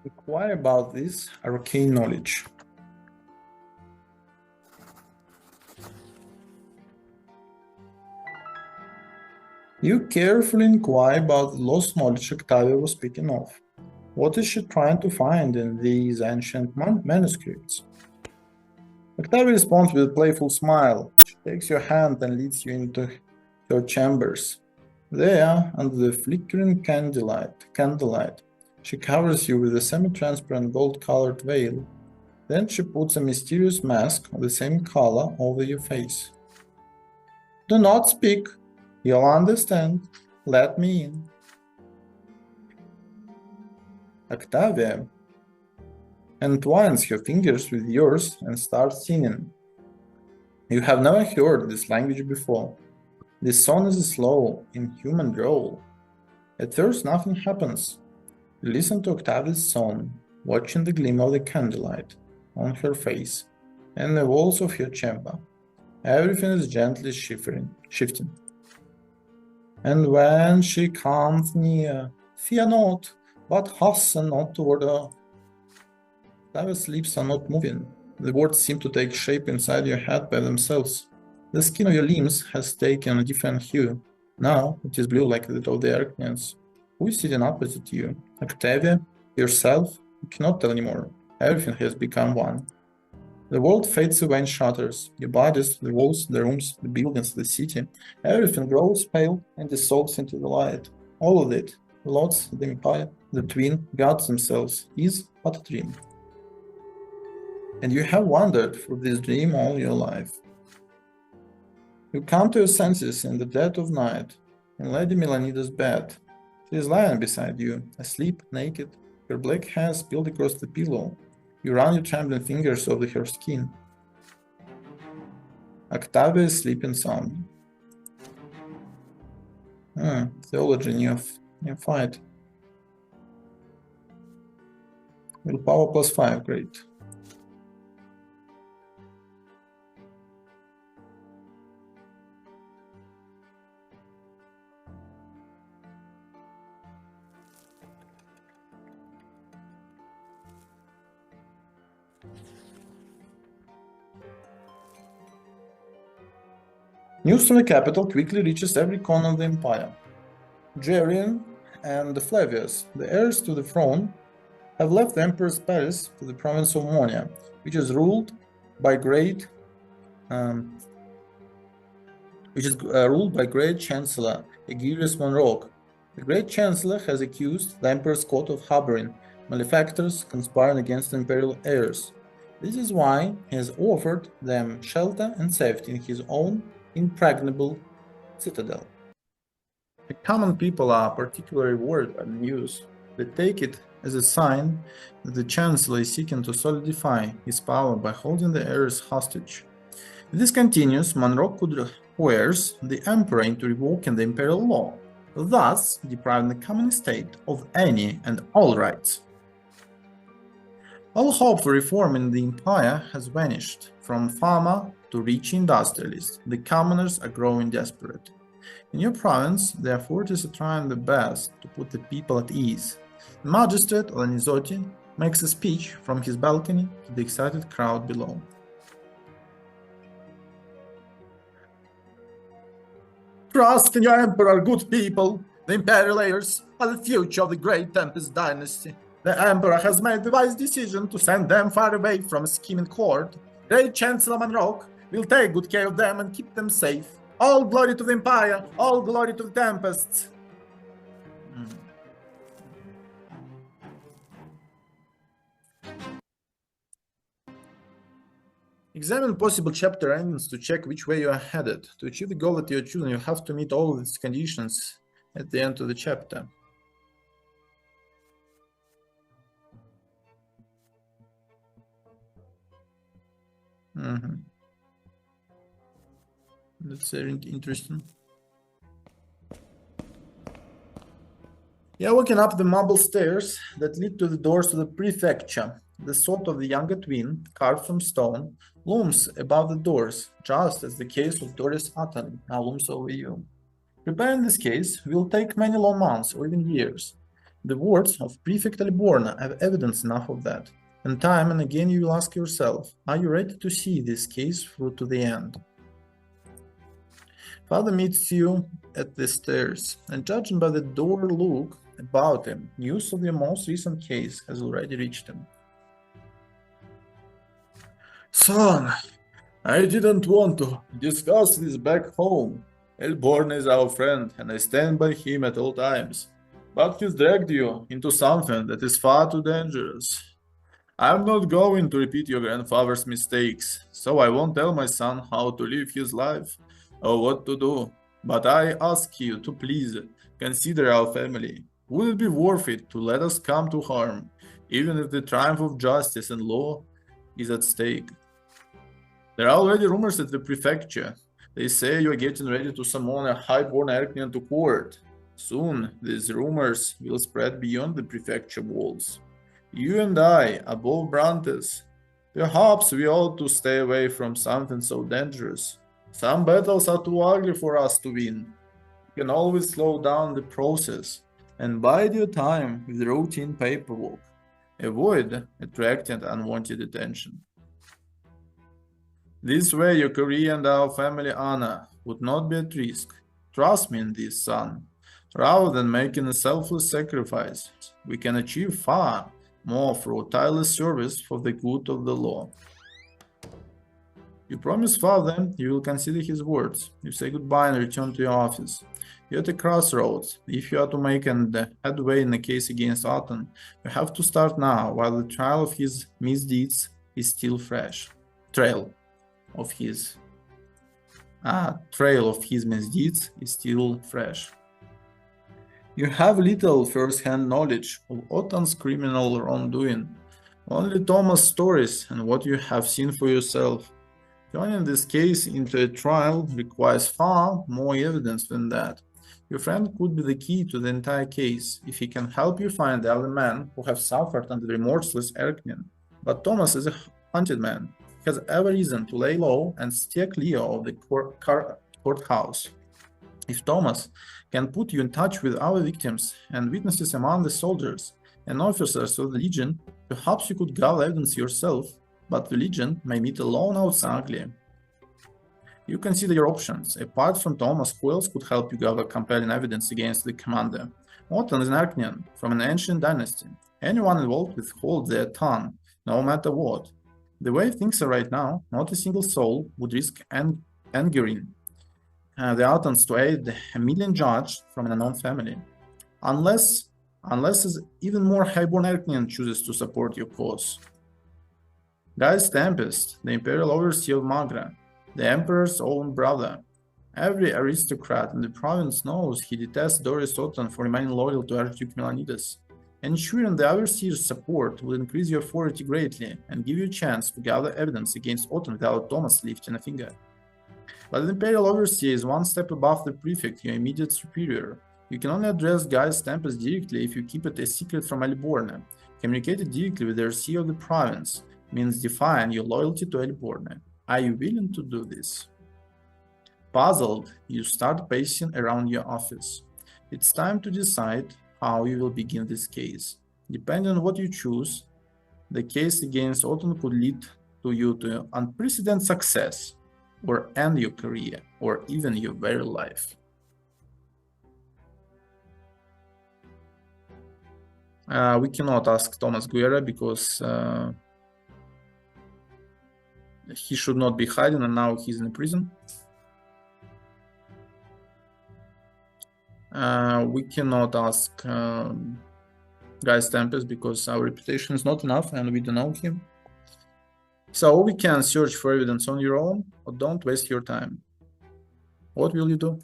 Inquire about this arcane knowledge. You carefully inquire about the lost knowledge Octavia was speaking of. What is she trying to find in these ancient manuscripts? Octavia responds with a playful smile. She takes your hand and leads you into her chambers. There, under the flickering candlelight, she covers you with a semi-transparent gold-colored veil. Then she puts a mysterious mask of the same color over your face. Do not speak. You'll understand. Let me in. Octavia entwines her fingers with yours and starts singing. You have never heard this language before. This song is a slow, inhuman drawl. At first nothing happens. You listen to Octavia's song, watching the gleam of the candlelight on her face and the walls of her chamber. Everything is gently shifting. And when she comes near, fear not, but hasten not toward her. Octavia's lips are not moving. The words seem to take shape inside your head by themselves. The skin of your limbs has taken a different hue. Now it is blue like that of the Arachnians. Who is sitting opposite you? Octavia? Yourself? You cannot tell anymore. Everything has become one. The world fades away in shatters. Your bodies, the walls, the rooms, the buildings, the city, everything grows pale and dissolves into the light. All of it, the lords, the empire, the twin, gods themselves, is but a dream. And you have wandered through this dream all your life. You come to your senses in the dead of night, in Lady Melanida's bed. She is lying beside you, asleep, naked, her black hair spilled across the pillow. You run your trembling fingers over her skin. Octavia is sleeping soundly. Theology new fight. Willpower +5, great. News from the capital quickly reaches every corner of the empire. Jarian and the Flavius, the heirs to the throne, have left the emperor's palace to the province of Monia, which is ruled by great Chancellor Aegirius Monroch. The great Chancellor has accused the emperor's court of harboring malefactors conspiring against the imperial heirs. This is why he has offered them shelter and safety in his own impregnable citadel. The common people are particularly worried by the news. They take it as a sign that the Chancellor is seeking to solidify his power by holding the heirs hostage. If this continues, Monroe could coerce the Emperor into revoking the imperial law, thus depriving the common state of any and all rights. All hope for reform in the empire has vanished. From farmer to rich industrialist, the commoners are growing desperate. In your province, the authorities are trying their best to put the people at ease. The magistrate Lanizotti makes a speech from his balcony to the excited crowd below. Trust in your emperor, good people. The imperial heirs are the future of the great Tempest dynasty. The emperor has made the wise decision to send them far away from a scheming court. Great Chancellor Monroch will take good care of them and keep them safe. All glory to the empire, all glory to the Tempests. Examine possible chapter endings to check which way you are headed. To achieve the goal that you are choosing, you have to meet all of these conditions at the end of the chapter. That's very interesting. Yeah, walking up the marble stairs that lead to the doors to the prefecture. The sword of the younger twin, carved from stone, looms above the doors, just as the case of Doris Atton now looms over you. Preparing this case will take many long months or even years. The words of Prefect Aliborna have evidence enough of that, and time and again you will ask yourself, are you ready to see this case through to the end? Father meets you at the stairs, and judging by the door look about him, news of your most recent case has already reached him. Son, I didn't want to discuss this back home. Elborn is our friend, and I stand by him at all times. But he's dragged you into something that is far too dangerous. I'm not going to repeat your grandfather's mistakes, so I won't tell my son how to live his life or what to do. But I ask you to please consider our family. Would it be worth it to let us come to harm, even if the triumph of justice and law is at stake? There are already rumors at the prefecture. They say you are getting ready to summon a highborn Erknian to court. Soon, these rumors will spread beyond the prefecture walls. You and I are both Brantes. Perhaps we ought to stay away from something so dangerous. Some battles are too ugly for us to win. You can always slow down the process and bide your time with routine paperwork. Avoid attracting unwanted attention. This way your career and our family honor would not be at risk. Trust me in this, son. Rather than making a selfless sacrifice, we can achieve far more through tireless service for the good of the law. You promise father you will consider his words. You say goodbye and return to your office. You're at a crossroads. If you are to make an headway in the case against Otton, you have to start now while the trial of his misdeeds is still fresh. Trail of his misdeeds is still fresh. You have little first-hand knowledge of Otton's criminal wrongdoing, only Thomas' stories and what you have seen for yourself. Turning this case into a trial requires far more evidence than that. Your friend could be the key to the entire case if he can help you find the other men who have suffered under the remorseless Erknin. But Thomas is a hunted man. He has every reason to lay low and steer clear of the courthouse. If Thomas can put you in touch with our victims and witnesses among the soldiers and officers of the Legion, perhaps you could gather evidence yourself, but the Legion may meet alone out ugly. You consider your options. Apart from Thomas, who else could help you gather compelling evidence against the commander? Otton is an Archnian from an ancient dynasty. Anyone involved with holds their tongue, no matter what. The way things are right now, not a single soul would risk angering the Ottons to aid a million judge from an unknown family. Unless even more highborn Archnian chooses to support your cause. Gaius Tempest, the imperial overseer of Magra, the emperor's own brother. Every aristocrat in the province knows he detests Doris Otton for remaining loyal to Archduke Melanides. Ensuring the overseer's support will increase your authority greatly and give you a chance to gather evidence against Otton without Thomas lifting a finger. But the imperial overseer is one step above the prefect, your immediate superior. You can only address Gaius Tempest directly if you keep it a secret from Aliborne. Communicating directly with the overseer of the province means defying your loyalty to Aliborne. Are you willing to do this? Puzzled, you start pacing around your office. It's time to decide how you will begin this case. Depending on what you choose, the case against Otton could lead you to unprecedented success, or end your career, or even your very life. We cannot ask Thomas Guerra because he should not be hiding, and now he's in prison. We cannot ask Gaius Tempest because our reputation is not enough and we don't know him. So we can search for evidence on your own, or don't waste your time. What will you do?